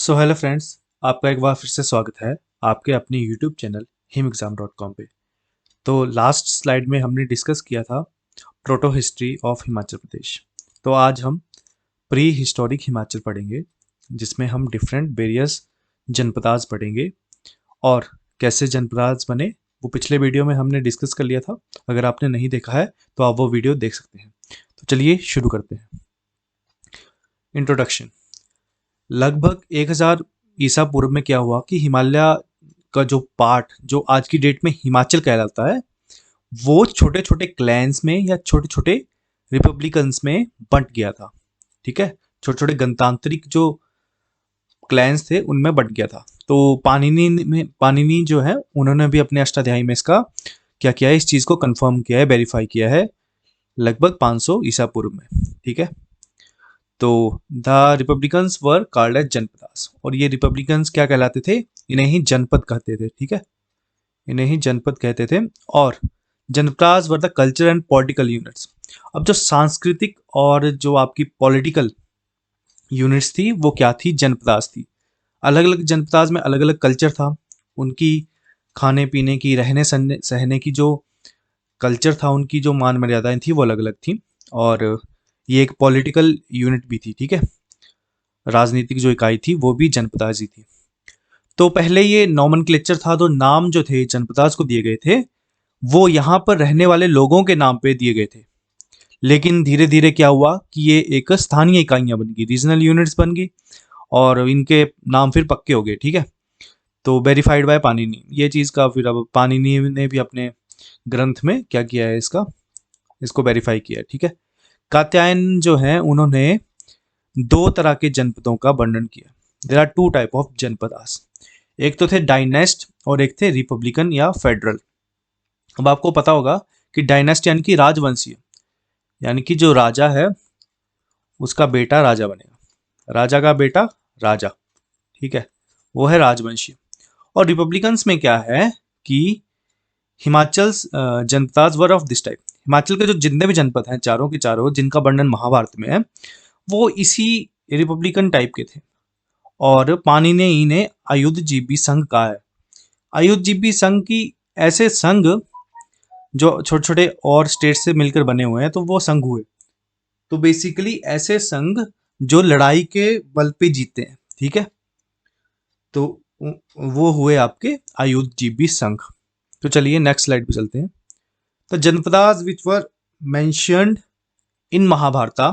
So hello friends, आपका एक बार फिर से स्वागत है आपके अपने यूट्यूब चैनल himexam.com पे। तो लास्ट स्लाइड में हमने डिस्कस किया था proto history of Himachal Pradesh. तो आज हम प्री हिस्टोरिक हिमाचल पढ़ेंगे, जिसमें हम डिफरेंट वेरियस जनपदाज पढ़ेंगे और कैसे जनपदाज बने वो पिछले वीडियो में हमने डिस्कस कर लिया था। अगर आपने नहीं देखा है तो आप वो वीडियो देख सकते हैं। तो चलिए शुरू करते हैं। इंट्रोडक्शन। लगभग 1000 ईसा पूर्व में क्या हुआ कि हिमालय का जो पार्ट जो आज की डेट में हिमाचल कहलाता है, वो छोटे छोटे क्लैंस में या छोटे छोटे रिपब्लिकन्स में बंट गया था। ठीक है, छोटे छोटे गणतांत्रिक जो क्लैंस थे उनमें बंट गया था। तो पाणिनि जो है उन्होंने भी अपने अष्टाध्यायी में इसका क्या किया है, इस चीज को कंफर्म किया है, वेरीफाई किया है लगभग 500 ईसा पूर्व में। ठीक है, तो the republicans were called as janapadas, और ये रिपब्लिकन्स क्या कहलाते थे, इन्हें ही जनपद कहते थे। ठीक है, इन्हें ही जनपद कहते थे। और janapadas were the culture and political units. अब जो सांस्कृतिक और जो आपकी पॉलिटिकल यूनिट्स थी वो क्या थी, जनपदास थी। अलग अलग जनपदास में अलग अलग कल्चर था, उनकी खाने पीने की, रहने सहने की जो कल्चर था, उनकी जो मान मर्यादाएं थी वो अलग अलग थी। और ये एक पॉलिटिकल यूनिट भी थी। ठीक है, राजनीतिक जो इकाई थी वो भी जनपदाज ही थी। तो पहले ये नॉमनक्लेचर था, तो नाम जो थे जनपदाज को दिए गए थे वो यहाँ पर रहने वाले लोगों के नाम पे दिए गए थे। लेकिन धीरे धीरे क्या हुआ कि ये एक स्थानीय इकाइयां बन गई, रीजनल यूनिट्स बन गई, और इनके नाम फिर पक्के हो गए। ठीक है, तो वेरीफाइड बाय पाणिनि, ये चीज का फिर अब पाणिनि ने भी अपने ग्रंथ में क्या किया है, इसको वेरीफाई किया है। ठीक है, कात्यायन जो है उन्होंने दो तरह के जनपदों का वर्णन किया। There are two type of janapadas, एक तो थे डायनेस्ट और एक थे रिपब्लिकन या फेडरल। अब आपको पता होगा कि डायनेस्ट यानी कि राजवंशीय, यानी कि जो राजा है उसका बेटा राजा बनेगा, राजा का बेटा राजा। ठीक है, वो है राजवंशीय। और रिपब्लिकन्स में क्या है कि Himachal janapadas were of this type. Himachal के जो जितने भी जनपद हैं, चारों के चारों जिनका वर्णन महाभारत में है, वो इसी रिपब्लिकन टाइप के थे। और पाणिनि ने इन्हें अयुधजीवी संघ कहा है। अयुधजीवी संघ की ऐसे संघ जो छोटे छोटे और स्टेट से मिलकर बने हुए हैं, तो वो संघ हुए। तो बेसिकली ऐसे संघ जो लड़ाई के बल पे जीते हैं। ठीक है, तो वो हुए आपके अयुधजीवी संघ। तो चलिए नेक्स्ट स्लाइड पे चलते हैं। तो janapadas which were mentioned in Mahabharata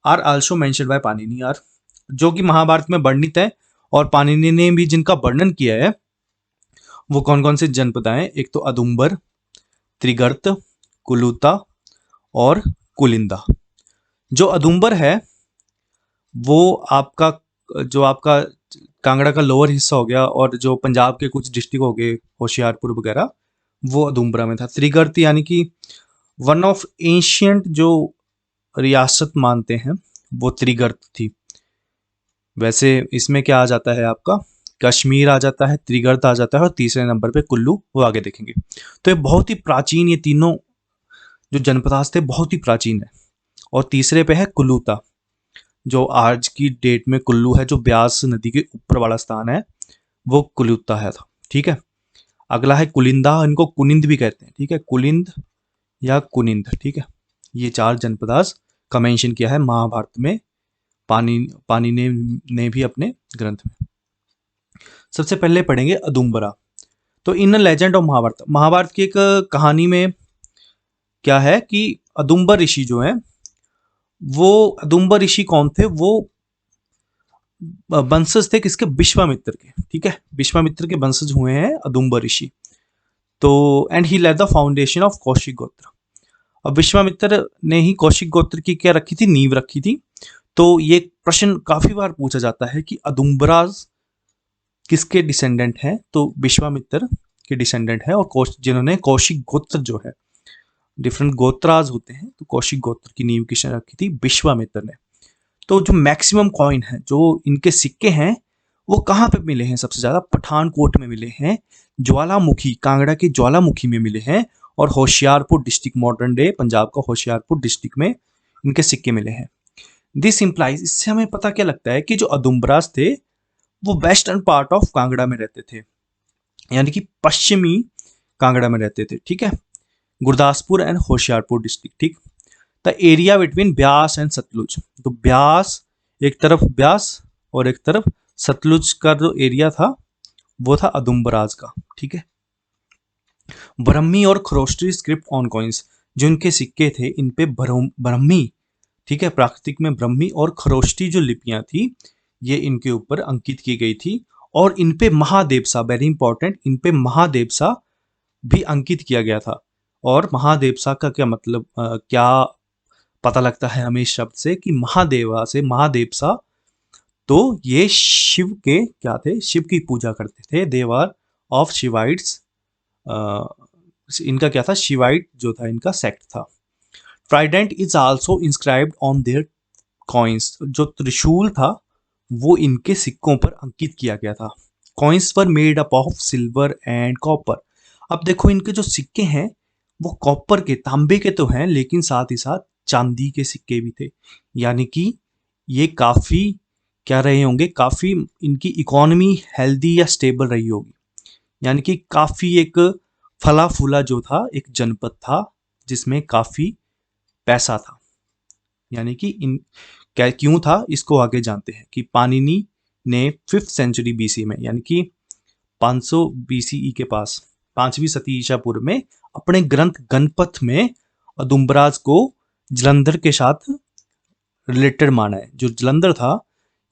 are also mentioned by Panini are, जो कि महाभारत में वर्णित है और पाणिनि ने भी जिनका वर्णन किया है। वो कौन कौन से जनपद हैं, एक तो अदुम्बर, त्रिगर्त, कुलूता और कुलिंदा। जो अदुम्बर है वो आपका जो आपका कांगड़ा का लोअर हिस्सा हो गया, और जो पंजाब के कुछ डिस्ट्रिक्ट हो गए, होशियारपुर वगैरह, वो अदुम्बरा में था। त्रिगर्त यानी कि वन ऑफ एंशियंट जो रियासत मानते हैं वो त्रिगर्त थी। वैसे इसमें क्या आ जाता है, आपका कश्मीर आ जाता है, त्रिगर्त आ जाता है, और तीसरे नंबर पे कुल्लू, वो आगे देखेंगे। तो ये बहुत ही प्राचीन, ये तीनों जो जनपदास थे बहुत ही प्राचीन है। और तीसरे पे है कुलूता, जो आज की डेट में कुल्लू है, जो ब्यास नदी के ऊपर वाला स्थान है, वो कुलूता है था। ठीक है, अगला है कुलिंदा, इनको कुनिंद भी कहते हैं। ठीक है, कुलिंद या कुनिंद। ठीक है, ये चार जनपदास का मेंशन किया है महाभारत में पानी ने भी अपने ग्रंथ में। सबसे पहले पढ़ेंगे अदुम्बरा। तो इन लेजेंड ऑफ महाभारत, महाभारत की एक कहानी में क्या है कि अदुम्बर ऋषि जो है, वो अदुम्बर ऋषि कौन थे, वो वंशज थे किसके, विश्वामित्र के। ठीक है, विश्वामित्र के वंशज हुए हैं अदुम्बर ऋषि। तो and he led the foundation of Kaushik gotra. अब विश्वामित्र ने ही कौशिक गोत्र की क्या रखी थी, नींव रखी थी। तो ये प्रश्न काफी बार पूछा जाता है कि अदुम्बराज किसके डिसेंडेंट हैं, तो विश्वामित्र के डिसेंडेंट है। और जिन्होंने कौशिक गोत्र जो है, डिफरेंट गोत्राज होते हैं, तो कौशिक गोत्र की नींव किसने रखी थी, विश्वामित्र ने। तो जो मैक्सिमम कॉइन है, जो इनके सिक्के हैं, वो कहाँ पे मिले हैं, सबसे ज्यादा पठानकोट में मिले हैं, ज्वालामुखी, कांगड़ा के ज्वालामुखी में मिले हैं, और Hoshiarpur district, modern day Punjab का होशियारपुर डिस्ट्रिक्ट में इनके सिक्के मिले हैं। दिस इंप्लाइज, इससे हमें पता क्या लगता है कि जो अदुम्बराज थे वो वेस्टर्न पार्ट ऑफ कांगड़ा में रहते थे, यानी कि पश्चिमी कांगड़ा में रहते थे, ठीक है। गुरदासपुर एंड होशियारपुर डिस्ट्रिक्ट, ठीक। The area between Beas and Sutlej, तो ब्यास, एक तरफ ब्यास और एक तरफ सतलुज का जो एरिया था वो था अदुम्बराज का, ठीक है। ब्रह्मी और खरोष्टी स्क्रिप्ट ऑन कॉइन्स, जो इनके सिक्के थे इन पे ब्रह्मी, ठीक है, प्राकृतिक में ब्रह्मी और खरोष्टी जो लिपियां थी ये इनके ऊपर अंकित की गई थी। और इन पे महादेव सा, वेरी इंपॉर्टेंट, इन पे महादेव सा भी अंकित किया गया था। और महादेव सा का क्या मतलब, क्या पता लगता है हमें इस शब्द से कि महादेवा से महादेव सा, तो ये शिव के क्या थे, शिव की पूजा करते थे, देवर ऑफ शिवाइट्स। इनका क्या था, शिवाइट जो था इनका सेक्ट था। Trident is also inscribed on their coins, जो त्रिशूल था वो इनके सिक्कों पर अंकित किया गया था। Coins were made up of silver and copper. अब देखो इनके जो सिक्के हैं वो कॉपर के, तांबे के तो हैं, लेकिन साथ ही साथ चांदी के सिक्के भी थे। यानी कि ये काफी क्या रहे होंगे, काफी इनकी इकोनॉमी हेल्दी या स्टेबल रही होगी। यानी कि काफी एक फला फूला जो था एक जनपद था जिसमें काफी पैसा था। यानी कि इन क्या क्यों था इसको आगे जानते हैं कि पाणिनि ने 5th सेंचुरी बीसी में, यानी कि 500 बीसीई के पास, 5वीं सदी ईसा पूर्व में, अपने ग्रंथ गणपथ में अदुम्बराज को जलंधर के साथ रिलेटेड माना है। जो जलंधर था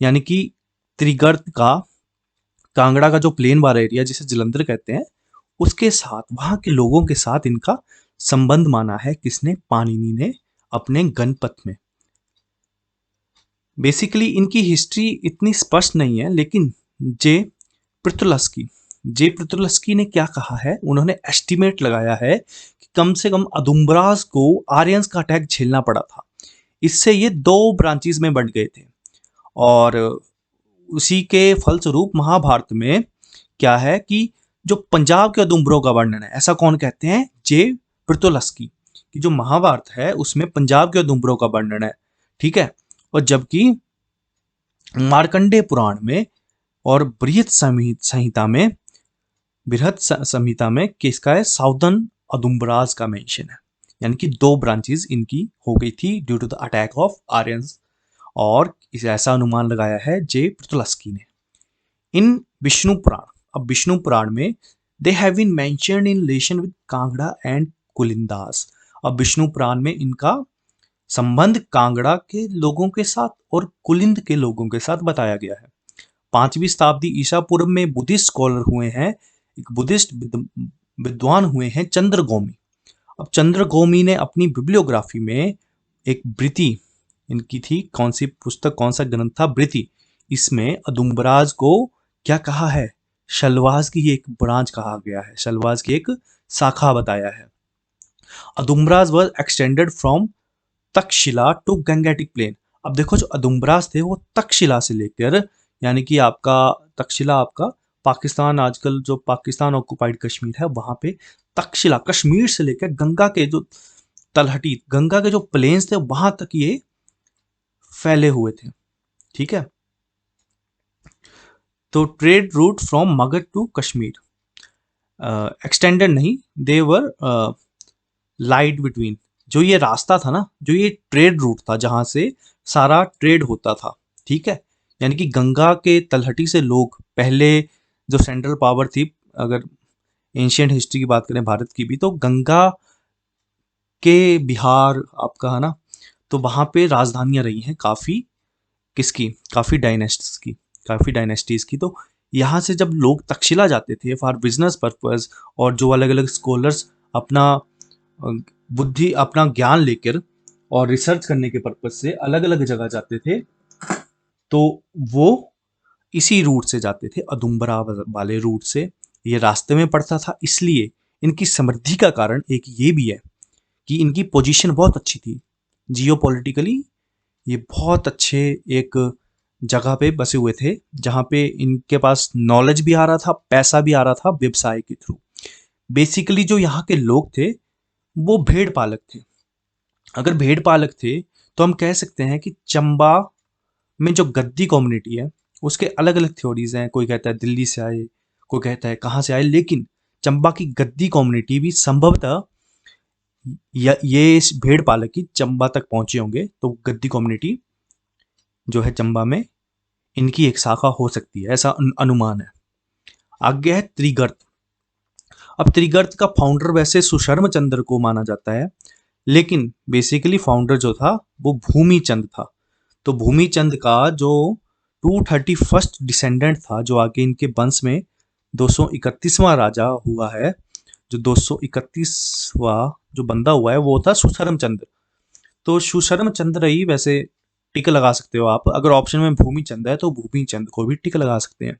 यानी कि त्रिगर्त का, कांगड़ा का जो प्लेन वाला एरिया जिसे जलंधर कहते हैं, उसके साथ, वहां के लोगों के साथ इनका संबंध माना है किसने, पाणिनि ने अपने गणपथ में। बेसिकली इनकी हिस्ट्री इतनी स्पष्ट नहीं है, लेकिन जे पृथुलस्की ने क्या कहा है, उन्होंने एस्टिमेट लगाया है कि कम से कम अदुम्बराज को आर्यंस का अटैक झेलना पड़ा था। इससे ये 2 ब्रांचेस में बंट गए थे। और उसी के फलस्वरूप महाभारत में क्या है कि जो पंजाब के अदुम्बरों का वर्णन है, ऐसा कौन कहते हैं, जे पृथुलस्की, कि जो महाभारत है उसमें पंजाब के अदुम्बरों का वर्णन है, ठीक है। और जबकि मार्कंडेय पुराण में और बृहत संहिता में किसका है, साउदर्न अदुम्बराज का मेंशन है। यानी कि 2 ब्रांचेस इनकी हो गई थी due to the attack of Aryans. और इस ऐसा अनुमान लगाया है जे पृथुलस्की ने। इन विष्णु पुराण, अब विष्णु पुराण में they have been mentioned in relation with Kangra and Kulindas. अब विष्णु पुराण में इनका संबंध कांगड़ा के लोगों के साथ और कुलिंद के लोगों के साथ बताया गया है। 5वीं शताब्दी ईसा पूर्व में बुद्धिस्ट स्कॉलर हुए हैं, एक बुद्धिस्ट विद्वान हुए हैं चंद्रगौमी। अब चंद्रगौमी ने अपनी बिब्लियोग्राफी में एक वृत्ति इनकी थी, कौन सी पुस्तक, कौन सा ग्रंथ था, वृत्ति। इसमें अदुम्बराज को क्या कहा है, शलवाज की एक ब्रांच कहा गया है, शलवाज की एक शाखा बताया है। Audumbaras was extended from Takshashila to Gangetic plain. अब देखो जो अदुम्बराज थे वो तक्षशिला से लेकर, यानी कि आपका तक्षशिला आपका पाकिस्तान, आजकल जो पाकिस्तान ऑक्युपाइड कश्मीर है वहां पे तक्षशिला, कश्मीर से लेकर गंगा के जो तलहटी, गंगा के जो प्लेन्स थे वहां तक ये फैले हुए थे, ठीक है। तो trade route from Magadh to Kashmir, extended नहीं, दे वर लाइट बिटवीन, जो ये रास्ता था ना, जो ये ट्रेड रूट था जहां से सारा ट्रेड होता था, ठीक है। यानी कि गंगा के तलहटी से लोग, पहले जो सेंट्रल पावर थी, अगर एंशियंट हिस्ट्री की बात करें भारत की भी, तो गंगा के बिहार आपका है ना, तो वहां पे राजधानियां रही हैं काफी, किसकी, काफी डायनेस्टीज की। तो यहाँ से जब लोग तक्षशिला जाते थे फॉर बिजनेस पर्पस, और जो अलग अलग स्कॉलर्स अपना बुद्धि, अपना ज्ञान लेकर और रिसर्च करने के पर्पज से अलग अलग जगह जाते थे, तो वो इसी रूट से जाते थे, अदुम्बरा वाले रूट से। ये रास्ते में पड़ता था, इसलिए इनकी समृद्धि का कारण एक ये भी है कि इनकी पोजीशन बहुत अच्छी थी जियोपॉलिटिकली। ये बहुत अच्छे एक जगह पे बसे हुए थे जहाँ पे इनके पास नॉलेज भी आ रहा था, पैसा भी आ रहा था व्यवसाय के थ्रू। बेसिकली जो यहाँ के लोग थे वो भेड़ पालक थे। अगर भेड़ पालक थे तो हम कह सकते हैं कि चंबा में जो गद्दी कम्युनिटी है उसके अलग अलग थ्योरीज हैं, कोई कहता है दिल्ली से आए, कोई कहता है कहाँ से आए, लेकिन चंबा की गद्दी कम्युनिटी भी संभवतः ये इस भेड़ पालक की चंबा तक पहुंचे होंगे, तो गद्दी कम्युनिटी जो है चंबा में इनकी एक शाखा हो सकती है, ऐसा अनुमान है। आगे है त्रिगर्त। अब त्रिगर्त का फाउंडर वैसे सुशर्म चंद्र को माना जाता है, लेकिन बेसिकली फाउंडर जो था वो भूमि चंद था। तो भूमि चंद का जो 231st डिसेंडेंट था, जो आगे इनके वंश में 231वां राजा हुआ है, जो 231वां जो बंदा हुआ है वो था सुशर्म चंद्र। तो सुशर्म चंद्र ही वैसे टिक लगा सकते हो आप, अगर ऑप्शन में भूमि चंद है तो भूमि चंद को भी टिक लगा सकते हैं।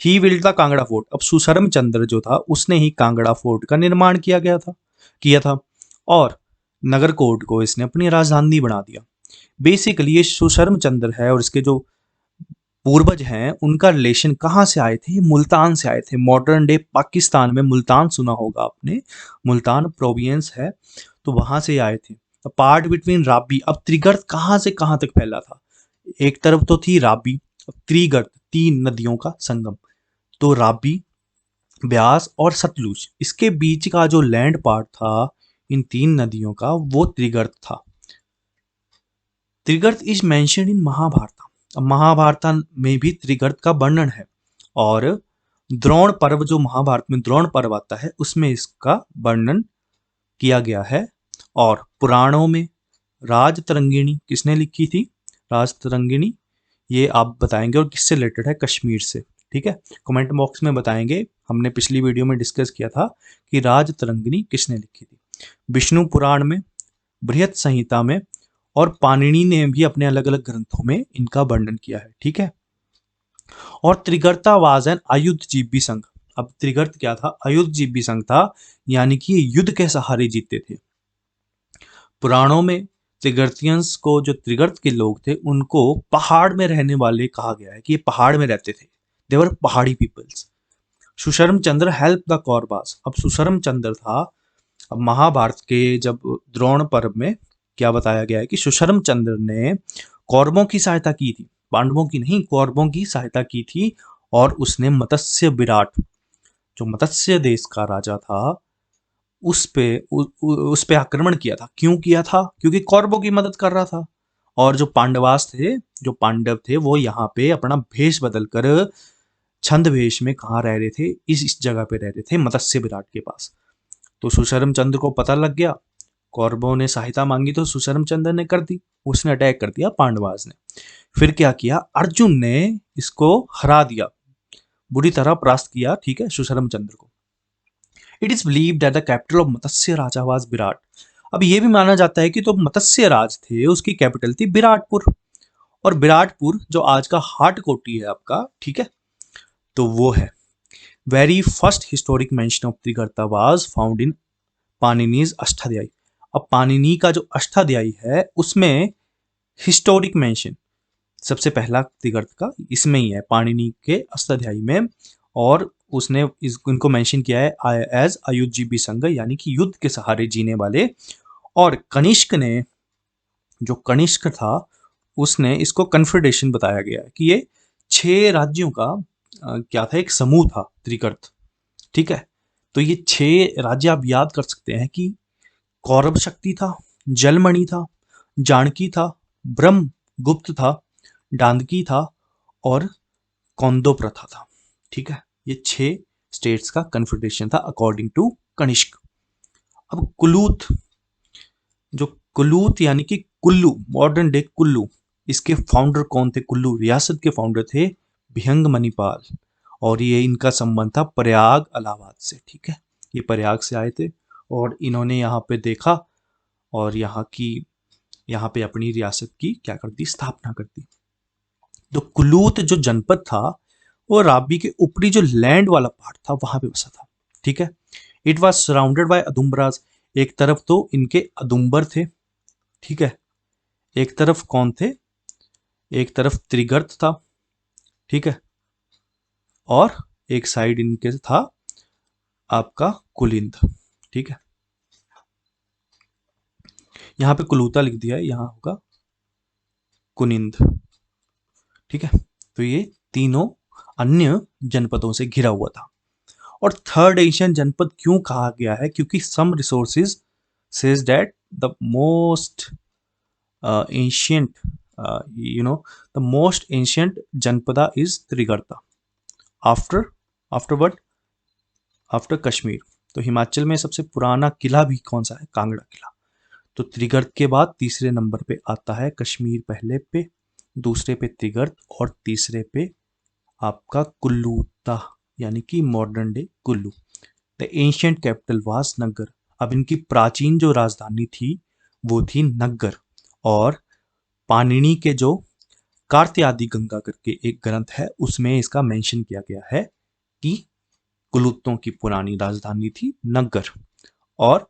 ही बिल्ड द कांगड़ा फोर्ट। अब सुशर्म चंद्र जो था उसने ही कांगड़ा फोर्ट का निर्माण किया था और नगरकोट को इसने अपनी राजधानी बना दिया। बेसिकली ये सुशर्म चंद्र है और इसके जो पूर्वज हैं उनका रिलेशन कहाँ से आए थे, ये मुल्तान से आए थे। मॉडर्न डे पाकिस्तान में मुल्तान सुना होगा आपने, मुल्तान प्रोविंस है, तो वहां से आए थे। पार्ट बिटवीन राबी। अब त्रिगर्त कहाँ से कहाँ तक फैला था, एक तरफ तो थी राबी, अब त्रिगर्त तीन नदियों का संगम। तो राबी, ब्यास और सतलुज, इसके बीच का जो लैंड पार्ट था इन तीन नदियों का, वो त्रिगर्त था। Trigarta is mentioned in Mahabharata. अब महाभारत में भी त्रिगर्त का वर्णन है, और द्रोण पर्व, जो महाभारत में द्रोण पर्व आता है उसमें इसका वर्णन किया गया है। और पुराणों में राजतरंगिणी किसने लिखी थी, राजतरंगिणी ये आप बताएंगे, और किससे रिलेटेड है, कश्मीर से। ठीक है, कमेंट बॉक्स में बताएंगे। हमने पिछली वीडियो में डिस्कस किया था कि राजतरंगिणी किसने लिखी थी। विष्णु पुराण में, बृहत संहिता में, और पाणिनि ने भी अपने अलग अलग ग्रंथों में इनका वर्णन किया है। ठीक है, और त्रिगर्ता वाज एन आयुधजीवी संघ। अब त्रिगर्त क्या था, आयुधजीवी संघ था, यानी कि ये युद्ध के सहारे जीते थे। पुराणों में त्रिगर्तियंस को, जो त्रिगर्त के लोग थे, उनको पहाड़ में रहने वाले कहा गया है, कि ये पहाड़ में रहते थे, देवर पहाड़ी peoples. सुशर्म Chandra help the Kauravas. अब सुशर्म चंद्र था, अब महाभारत के जब द्रोण पर्व में क्या बताया गया है कि सुशर्म चंद्र ने कौरवों की सहायता की थी, पांडवों की नहीं, कौरवों की सहायता की थी। और उसने मत्स्य विराट, जो मत्स्य देश का राजा था, उस पे आक्रमण किया था। क्यों किया था, क्योंकि कौरवों की मदद कर रहा था। और जो पांडवास थे, जो पांडव थे, वो यहाँ पे अपना भेष बदलकर छंद वेश में कहाँ रह रहे थे, इस जगह पे रह रहे थे, मत्स्य विराट के पास। तो सुशर्म चंद्र को पता लग गया, कौरवों ने सहायता मांगी तो सुशर्म चंद्र ने कर दी, उसने अटैक कर दिया पांडवास ने। फिर क्या किया, अर्जुन ने इसको हरा दिया, बुरी तरह परास्त किया, ठीक है, सुशर्म चंद्र को। It is believe that the capital of Matsya Raja was Virat. अब ये भी माना जाता है कि तो मत्स्य राज थे उसकी कैपिटल थी विराटपुर। और विराटपुर जो आज का हाटकोटी है आपका, ठीक है, तो वो है। Very first historic mention of Trigarta was found in Panini's Ashtadhyayi. अब पाणिनि का जो अष्टाध्यायी है उसमें हिस्टोरिक मेंशन सबसे पहला त्रिगर्त का इसमें ही है, पाणिनि के अष्टाध्यायी में। और उसने इनको मेंशन किया है एज आयुधजीवी संघ, यानी कि युद्ध के सहारे जीने वाले। और कनिष्क ने, जो कनिष्क था, उसने इसको कन्फेडरेशन बताया गया है, कि ये 6 राज्यों का क्या था, एक समूह था त्रिगर्त। ठीक है, तो ये 6 राज्य आप याद कर सकते हैं कि कौरव शक्ति था, जलमणि था, जानकी था, ब्रह्म गुप्त था, डांदकी था, और कौंदो प्रथा था। ठीक है, ये 6 स्टेट्स का कन्फेडरेशन था अकॉर्डिंग टू कनिष्क। अब कुलूत, जो कुलूत यानी कि कुल्लू, मॉडर्न डे कुल्लू, इसके फाउंडर कौन थे, कुल्लू रियासत के फाउंडर थे भिहंग मणिपाल। और ये इनका संबंध था प्रयाग इलाहाबाद से। ठीक है, ये प्रयाग से आए थे और इन्होंने यहाँ पे देखा, और यहाँ पे अपनी रियासत की क्या कर दी, स्थापना कर दी। तो कुलूत जो जनपद था वो राबी के ऊपरी जो लैंड वाला पार्ट था वहां पे बसा था। ठीक है, इट वॉज सराउंडेड बाय अदुम्बराज। एक तरफ तो इनके अदुम्बर थे, ठीक है, एक तरफ कौन थे, एक तरफ त्रिगर्त था, ठीक है, और एक साइड इनके था आपका कुलिंद। ठीक है, यहां पे कुलूता लिख दिया है, यहां होगा कुनिंद। ठीक है, तो ये तीनों अन्य जनपदों से घिरा हुआ था। और थर्ड एशियन जनपद क्यों कहा गया है? क्योंकि some resources says that the most ancient the most ancient janapada is Trigarta after after what after Kashmir. तो हिमाचल में सबसे पुराना किला भी कौन सा है? कांगड़ा किला। तो त्रिगर्त के बाद तीसरे नंबर पे आता है कश्मीर, पहले पे, दूसरे पे त्रिगर्त और तीसरे पे आपका कुल्लू था, यानी कि modern day Kullu. The ancient capital was Naggar. अब इनकी प्राचीन जो राजधानी थी वो थी नग्गर। और पाणिनि के जो कार्त्यादि गंगा करके एक ग्रंथ है उसमें इसका मेंशन किया गया है कि कुलुत्तों की पुरानी राजधानी थी नग्गर। और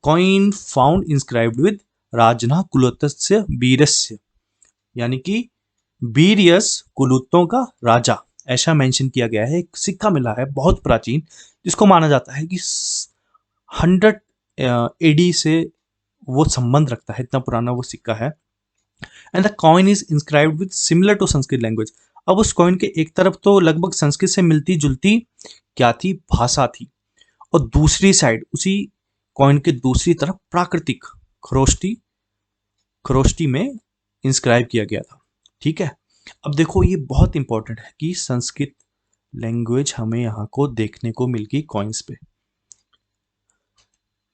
कॉइन फाउंड इंस्क्राइब्ड विद राजना कुलुत्तस्य वीरस्य, यानी कि वीरियस कुलुत्तों का राजा, ऐसा मेंशन किया गया है। एक सिक्का मिला है बहुत प्राचीन, जिसको माना जाता है कि 100 एडी से वो संबंध रखता है, इतना पुराना वो सिक्का है। And the coin is inscribed with similar to Sanskrit language. अब उस कॉइन के एक तरफ तो लगभग संस्कृत से मिलती जुलती क्या थी? भाषा थी। और दूसरी साइड उसी कॉइन के दूसरी तरफ प्राकृतिक खरोष्टी खरोष्टी में इंस्क्राइब किया गया था। ठीक है, अब देखो ये बहुत इंपॉर्टेंट है कि संस्कृत लैंग्वेज हमें यहाँ को देखने को मिल गई कॉइन्स पे।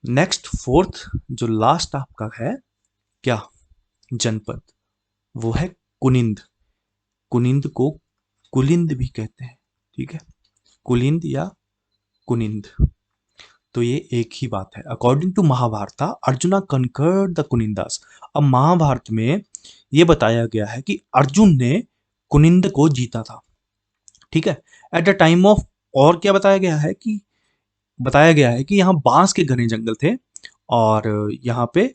नेक्स्ट फोर्थ जो लास्ट आपका है क्या जनपद, वो है कुनिंद। कुनिंद को कुलिंद भी कहते हैं। ठीक है, कुलिंद या कुनिंद। तो ये एक ही बात है। According to Mahabharat Arjuna conquered the Kunindas. अब महाभारत में ये बताया गया है कि अर्जुन ने कुनिंद को जीता था। ठीक है, एट द टाइम ऑफ, और क्या बताया गया है कि यहाँ बांस के घने जंगल थे और यहाँ पे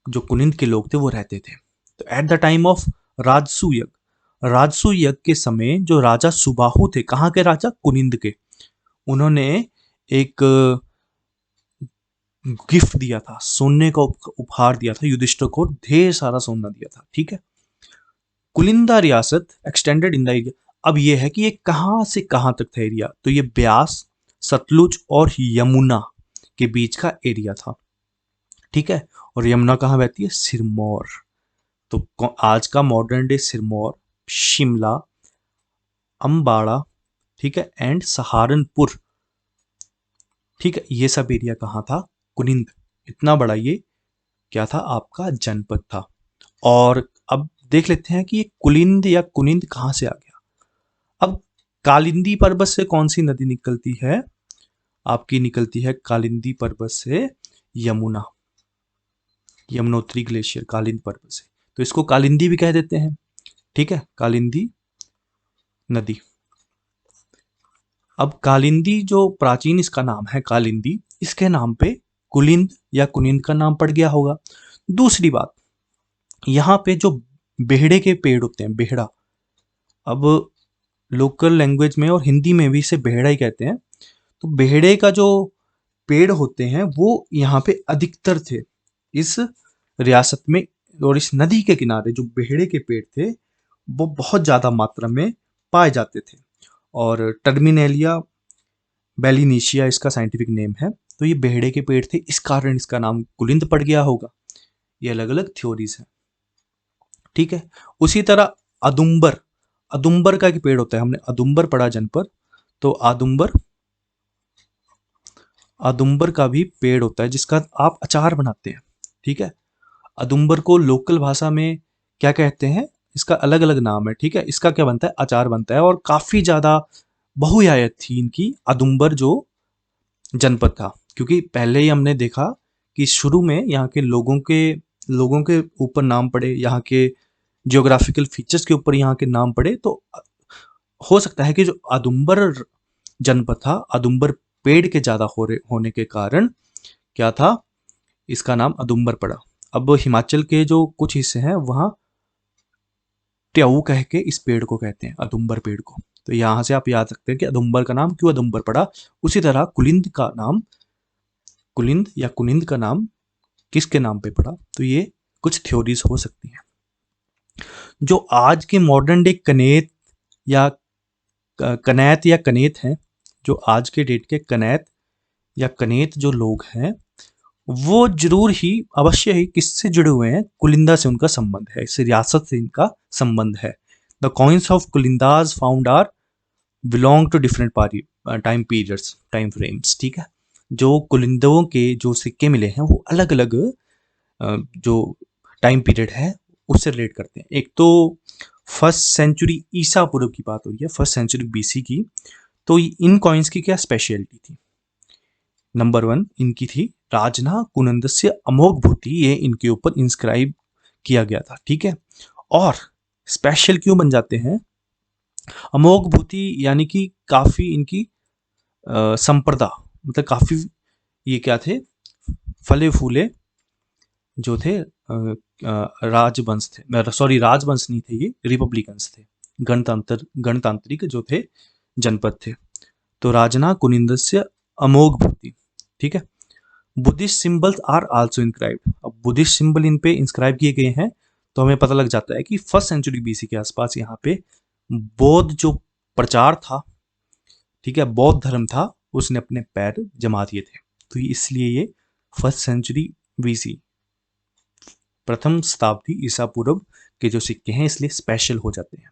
जो कुनिंद के लोग थे वो रहते थे। तो एट द टाइम ऑफ राजसू यज्ञ, राजसू यज्ञ के समय जो राजा सुबाहु थे, कहाँ के राजा? कुनिंद के, उन्होंने एक गिफ्ट दिया था, सोने का उपहार दिया था युधिष्ठिर को, ढेर सारा सोना दिया था। ठीक है, कुलिंदा रियासत एक्सटेंडेड इन द एरिया। अब ये है कि ये कहाँ से कहाँ तक था एरिया? तो ये ब्यास, सतलुज और यमुना के बीच का एरिया था। ठीक है, और यमुना कहाँ बहती है? सिरमौर। तो आज का मॉडर्न डे सिरमौर, शिमला, अंबाड़ा, ठीक है, एंड सहारनपुर। ठीक है, ये सब एरिया कहाँ था? कुनिंद। इतना बड़ा ये क्या था? आपका जनपद था। और अब देख लेते हैं कि ये कुलिंद या कुनिंद कहाँ से आ गया। अब कालिंदी पर्वत से कौन सी नदी निकलती है? आपकी निकलती है कालिंदी पर्वत से यमुना, यमुनोत्री ग्लेशियर कालिंद पर्वत से। तो इसको कालिंदी भी कह देते हैं। ठीक है, कालिंदी नदी। अब कालिंदी जो प्राचीन इसका नाम है कालिंदी, इसके नाम पे कुलिंद या कुनिंद का नाम पड़ गया होगा। दूसरी बात, यहाँ पे जो बेहड़े के पेड़ होते हैं, बेहड़ा, अब लोकल लैंग्वेज में और हिंदी में भी इसे बेहड़ा ही कहते हैं। तो बेहड़े का जो पेड़ होते हैं वो यहाँ पे अधिकतर थे इस रियासत में। और इस नदी के किनारे जो बेहड़े के पेड़ थे वो बहुत ज़्यादा मात्रा में पाए जाते थे। और टर्मिनेलिया बेलिनीशिया इसका साइंटिफिक नेम है। तो ये बेहड़े के पेड़ थे, इस कारण इसका नाम कुलिंद पड़ गया होगा। ये अलग अलग थ्योरीज हैं। ठीक है, उसी तरह अदुम्बर, अदुम्बर का एक पेड़ होता है, हमने अदुम्बर पढ़ा जनपद, तो आदुम्बर, अदुम्बर का भी पेड़ होता है जिसका आप अचार बनाते हैं। ठीक है, अदुम्बर को लोकल भाषा में क्या कहते हैं? इसका अलग अलग नाम है। ठीक है, इसका क्या बनता है? अचार बनता है। और काफी ज्यादा बहुआयत थी इनकी अदुम्बर जो जनपद था, क्योंकि पहले ही हमने देखा कि शुरू में यहाँ के लोगों के ऊपर नाम पड़े, यहाँ के जियोग्राफिकल फीचर्स के ऊपर यहाँ के नाम पड़े। तो हो सकता है कि जो अदुम्बर जनपद था, अदुम्बर पेड़ के ज्यादा होने के कारण क्या था? इसका नाम अदुम्बर पड़ा। अब हिमाचल के जो कुछ हिस्से हैं वहाँ ट्याऊ कह के इस पेड़ को कहते हैं, अदुम्बर पेड़ को। तो यहाँ से आप याद रखते हैं कि अदुम्बर का नाम क्यों अदुम्बर पड़ा। उसी तरह कुलिंद या कुनिंद का नाम किसके नाम पे पड़ा? तो ये कुछ थ्योरीज हो सकती हैं। जो आज के मॉडर्न डे कनेत या कनैत या कनेत हैं, जो आज के डेट के कनैत या कनेत जो लोग हैं, वो जरूर ही अवश्य ही किससे जुड़े हुए हैं, कुलिंदा से उनका संबंध है, इस रियासत से इनका संबंध है। The coins of Kulindas found are belong to different time periods, time frames, ठीक है। जो कुलिंदों के जो सिक्के मिले हैं वो अलग अलग जो टाइम पीरियड है उससे रिलेट करते हैं। एक तो फर्स्ट सेंचुरी ईसा पूर्व की बात हो रही है, फर्स्ट सेंचुरी बीसी की। तो इन कॉइन्स की क्या स्पेशलिटी थी? नंबर 1 इनकी थी राजना कुनंदस्य अमोघ भूति, ये इनके ऊपर इंस्क्राइब किया गया था, ठीक है। और स्पेशल क्यों बन जाते हैं? अमोघ भूति यानी कि काफी इनकी संप्रदा, मतलब काफी ये क्या थे, फले फूले जो थे राजवंश थे, सॉरी राजवंश नहीं थे, ये रिपब्लिकन्स थे, गणतांत्रिक जो थे जनपद थे। तो राजना कुनिंदस्य अमोघ भूति, ठीक है। Buddhist symbols are also inscribed. अब बुद्धिस्ट सिंबल इन पे इंस्क्राइब किए गए हैं, तो हमें पता लग जाता है कि फर्स्ट सेंचुरी बीसी के आसपास यहाँ पे बौद्ध जो प्रचार था, ठीक है, बौद्ध धर्म था, उसने अपने पैर जमा दिए थे। तो इसलिए ये फर्स्ट सेंचुरी बीसी, प्रथम शताब्दी ईसा पूर्व के जो सिक्के हैं इसलिए स्पेशल हो जाते हैं।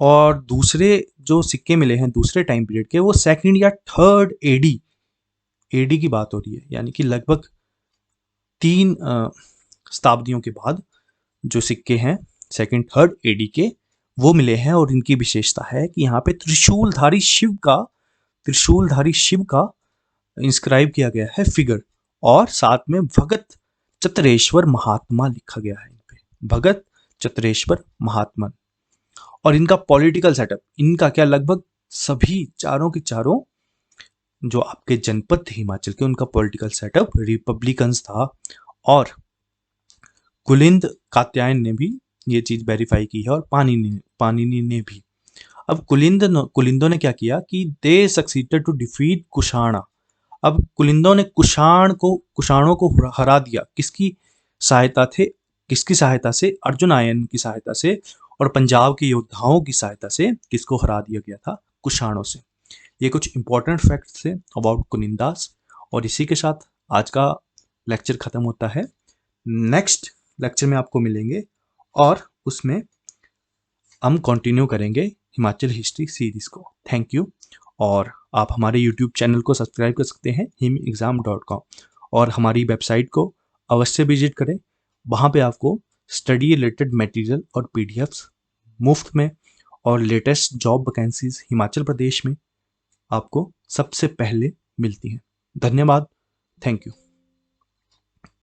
और दूसरे जो सिक्के मिले हैं दूसरे टाइम पीरियड के, वो सेकंड या थर्ड एडी की बात हो रही है, यानी कि लगभग 3 शताब्दियों के बाद जो सिक्के हैं सेकंड थर्ड एडी के वो मिले हैं। और इनकी विशेषता है कि यहाँ पे त्रिशूलधारी शिव का इंस्क्राइब किया गया है फिगर, और साथ में भगत चतरेश्वर महात्मा लिखा गया है इन पे, भगत चतरेश्वर महात्मा। और इनका पॉलिटिकल सेटअप, इनका क्या, लगभग सभी चारों के चारों जो आपके जनपद थे हिमाचल के, उनका पॉलिटिकल सेटअप रिपब्लिकन्स था। और कुलिंद कात्यायन ने भी ये चीज वेरीफाई की है, और पाणिनि ने भी। अब कुलिंदों ने क्या किया कि दे सक्सीडेड टू डिफीट कुषाणा। अब कुलिंदों ने कुषाणों को हरा दिया, किसकी सहायता से? अर्जुन आयन की सहायता से, और पंजाब के योद्धाओं की सहायता से किसको हरा दिया गया था? कुषाणों से। ये कुछ इंपॉर्टेंट फैक्ट्स थे अबाउट कुनिंदास। और इसी के साथ आज का लेक्चर खत्म होता है। नेक्स्ट लेक्चर में आपको मिलेंगे और उसमें हम कंटिन्यू करेंगे हिमाचल हिस्ट्री सीरीज को। Thank you. और आप हमारे यूट्यूब चैनल को सब्सक्राइब कर सकते हैं himexam.com, और हमारी वेबसाइट को अवश्य विजिट करें। वहाँ पे आपको स्टडी रिलेटेड मटेरियल और पीडीएफ्स मुफ्त में, और latest job vacancies Himachal Pradesh में आपको सबसे पहले मिलती हैं। धन्यवाद। Thank you.